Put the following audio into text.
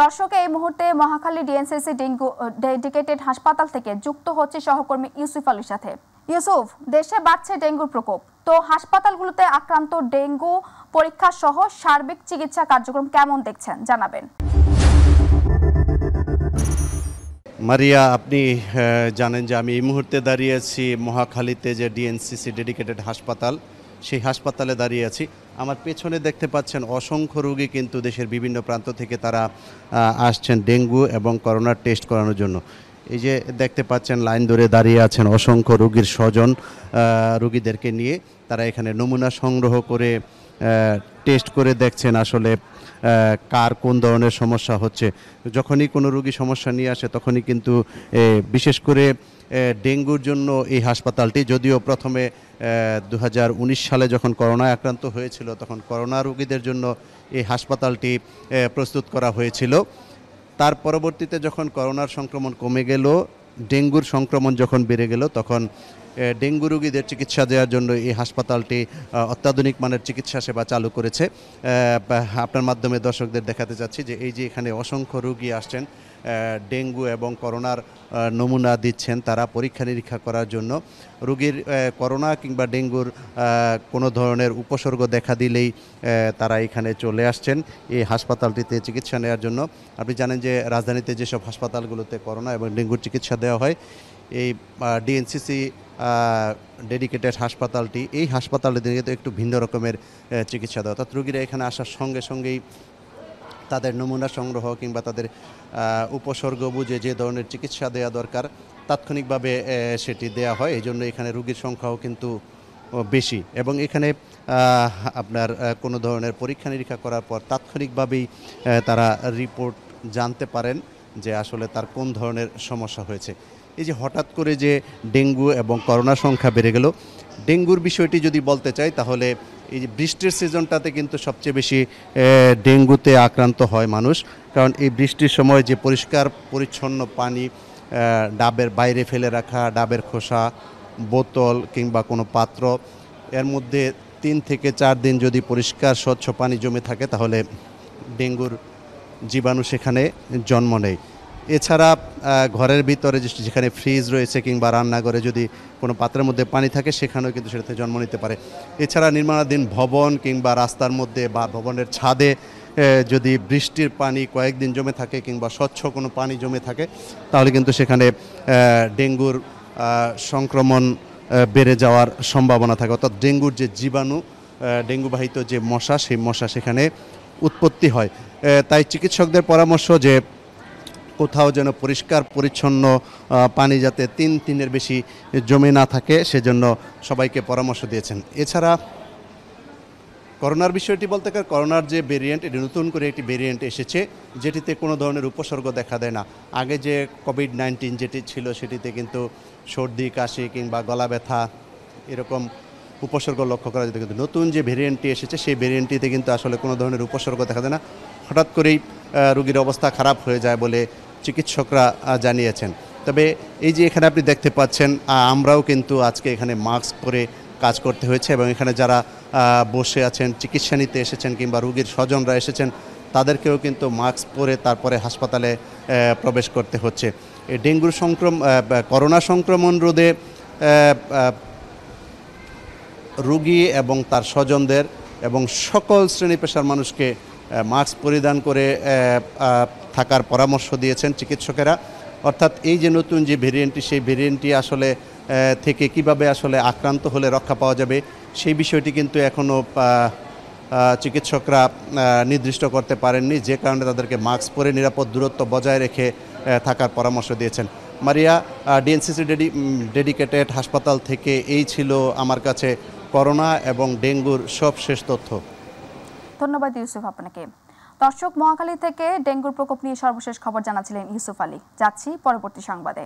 দর্শক এই মুহূর্তে মহাখালী ডিএনসিসি ডেঙ্গু ডেডিকেটেড হাসপাতাল থেকে যুক্ত হচ্ছে সহকর্মী ইউসুফ আলীর সাথে। ইউসুফ, দেশে বাড়ছে ডেঙ্গুর প্রকোপ, তো হাসপাতালগুলোতে আক্রান্ত ডেঙ্গু পরীক্ষা সহ সার্বিক চিকিৎসা কার্যক্রম কেমন দেখছেন জানাবেন। মারিয়া, আপনি জানেন যে আমি এই মুহূর্তে দাঁড়িয়ে আছি মহাখালীতে যে ডিএনসিসি ডেডিকেটেড হাসপাতাল, সেই হাসপাতালে দাঁড়িয়ে আছি। আমার পেছনে দেখতে পাচ্ছেন অসংখ্য রোগী কিন্তু দেশের বিভিন্ন প্রান্ত থেকে তারা আসছেন ডেঙ্গু এবং করোনার টেস্ট করানোর জন্য। এই যে দেখতে পাচ্ছেন লাইন ধরে দাঁড়িয়ে আছেন অসংখ্য রোগীর স্বজন, রোগীদেরকে নিয়ে তারা এখানে নমুনা সংগ্রহ করে টেস্ট করে দেখছেন আসলে কার কোন ধরনের সমস্যা হচ্ছে। যখনই কোনো রোগী সমস্যা নিয়ে আসে তখনই কিন্তু বিশেষ করে ডেঙ্গুর জন্য এই হাসপাতালটি, যদিও প্রথমে 2019 সালে যখন করোনায় আক্রান্ত হয়েছিল তখন করোনা রোগীদের জন্য এই হাসপাতালটি প্রস্তুত করা হয়েছিল। তার পরবর্তীতে যখন করোনার সংক্রমণ কমে গেল, ডেঙ্গুর সংক্রমণ যখন বেড়ে গেল, তখন ডেঙ্গু রোগীদের চিকিৎসা দেওয়ার জন্য এই হাসপাতালটি অত্যাধুনিক মানের চিকিৎসা সেবা চালু করেছে। আপনার মাধ্যমে দর্শকদের দেখাতে চাচ্ছি যে এই যে এখানে অসংখ্য রোগী আসছেন ডেঙ্গু এবং করোনার নমুনা দিচ্ছেন তারা পরীক্ষা নিরীক্ষা করার জন্য। রোগীর করোনা কিংবা ডেঙ্গুর কোনো ধরনের উপসর্গ দেখা দিলেই তারা এখানে চলে আসছেন এই হাসপাতালটিতে চিকিৎসা নেওয়ার জন্য। আপনি জানেন যে রাজধানীতে যেসব হাসপাতালগুলোতে করোনা এবং ডেঙ্গুর চিকিৎসা দেওয়া হয়, এই ডিএনসিসি ডেডিকেটেড হাসপাতালটি, এই হাসপাতালটিতে একটু ভিন্ন রকমের চিকিৎসা দেওয়া, অর্থাৎ রোগীরা এখানে আসার সঙ্গে সঙ্গেই তাদের নমুনা সংগ্রহ কিংবা তাদের উপসর্গ বুঝে যে ধরনের চিকিৎসা দেওয়া দরকার তাৎক্ষণিকভাবে সেটি দেওয়া হয়। এই জন্য এখানে রোগীর সংখ্যাও কিন্তু বেশি, এবং এখানে আপনার কোনো ধরনের পরীক্ষা নিরীক্ষা করার পর তাৎক্ষণিকভাবেই তারা রিপোর্ট জানতে পারেন যে আসলে তার কোন ধরনের সমস্যা হয়েছে। এই যে হঠাৎ করে যে ডেঙ্গু এবং করোনা সংখ্যা বেড়ে গেল, ডেঙ্গুর বিষয়টি যদি বলতে চাই তাহলে এই যে বৃষ্টির সিজনটাতে কিন্তু সবচেয়ে বেশি ডেঙ্গুতে আক্রান্ত হয় মানুষ। কারণ এই বৃষ্টির সময় যে পরিষ্কার পরিচ্ছন্ন পানি ডাবের বাইরে ফেলে রাখা, ডাবের খোসা, বোতল কিংবা কোনো পাত্র, এর মধ্যে 3 থেকে 4 দিন যদি পরিষ্কার স্বচ্ছ পানি জমে থাকে তাহলে ডেঙ্গুর জীবাণু সেখানে জন্ম নেয়। এছাড়া ঘরের ভিতরে যেখানে ফ্রিজ রয়েছে কিংবা রান্নাঘরে যদি কোনো পাত্রের মধ্যে পানি থাকে সেখানেও কিন্তু সেটাতে জন্ম নিতে পারে। এছাড়া নির্মাণাধীন ভবন কিংবা রাস্তার মধ্যে বা ভবনের ছাদে যদি বৃষ্টির পানি কয়েকদিন জমে থাকে কিংবা স্বচ্ছ কোনো পানি জমে থাকে তাহলে কিন্তু সেখানে ডেঙ্গুর সংক্রমণ বেড়ে যাওয়ার সম্ভাবনা থাকে। অর্থাৎ ডেঙ্গুর যে জীবাণু, ডেঙ্গুবাহিত যে মশা, সেই মশা সেখানে উৎপত্তি হয়। তাই চিকিৎসকদের পরামর্শ যে কোথাও যেন পরিষ্কার পরিচ্ছন্ন পানি যাতে 3 দিনের বেশি জমে না থাকে সেজন্য সবাইকে পরামর্শ দিয়েছেন। এছাড়া করোনার বিষয়টি বলতে গেলে করোনার যে ভেরিয়েন্ট, এটি নতুন করে একটি ভেরিয়েন্ট এসেছে যেটিতে কোনো ধরনের উপসর্গ দেখা দেয় না। আগে যে কোভিড-19 যেটি ছিল সেটিতে কিন্তু সর্দি, কাশি কিংবা গলা ব্যথা এরকম উপসর্গ লক্ষ্য করা যেত, কিন্তু নতুন যে ভেরিয়েন্টটি এসেছে সেই ভেরিয়েন্টটিতে কিন্তু আসলে কোনো ধরনের উপসর্গ দেখা দেয় না। হঠাৎ করেই রোগীর অবস্থা খারাপ হয়ে যায় বলে চিকিৎসকরা জানিয়েছেন। তবে এই যে এখানে আপনি দেখতে পাচ্ছেন, আমরাও কিন্তু আজকে এখানে মাস্ক পরে কাজ করতে হয়েছে, এবং এখানে যারা বসে আছেন চিকিৎসা নিতে এসেছেন কিংবা রোগীর স্বজনরা এসেছেন তাদেরকেও কিন্তু মাস্ক পরে তারপরে হাসপাতালে প্রবেশ করতে হচ্ছে। এই ডেঙ্গুর করোনা সংক্রমণ রোধে রোগী এবং তার স্বজনদের এবং সকল শ্রেণী পেশার মানুষকে মাস্ক পরিধান করে থাকার পরামর্শ দিয়েছেন চিকিৎসকেরা। অর্থাৎ এই যে নতুন যে ভেরিয়েন্টটি, সেই ভেরিয়েন্টটি আসলে থেকে কিভাবে আসলে আক্রান্ত হলে রক্ষা পাওয়া যাবে সেই বিষয়টি কিন্তু এখনও চিকিৎসকরা নির্দিষ্ট করতে পারেননি, যে কারণে তাদেরকে মাস্ক পরে নিরাপদ দূরত্ব বজায় রেখে থাকার পরামর্শ দিয়েছেন। মারিয়া, ডিএনসিসি ডেডিকেটেড হাসপাতাল থেকে এই ছিল আমার কাছে করোনা এবং ডেঙ্গুর সবশেষ তথ্য। ধন্যবাদ ইউসুফ আপনাকে। দর্শক, মহাখালী থেকে ডেঙ্গুর প্রকোপ নিয়ে সর্বশেষ খবর জানাচ্ছিলেন ইউসুফ আলী। যাচ্ছি পরবর্তী সংবাদে।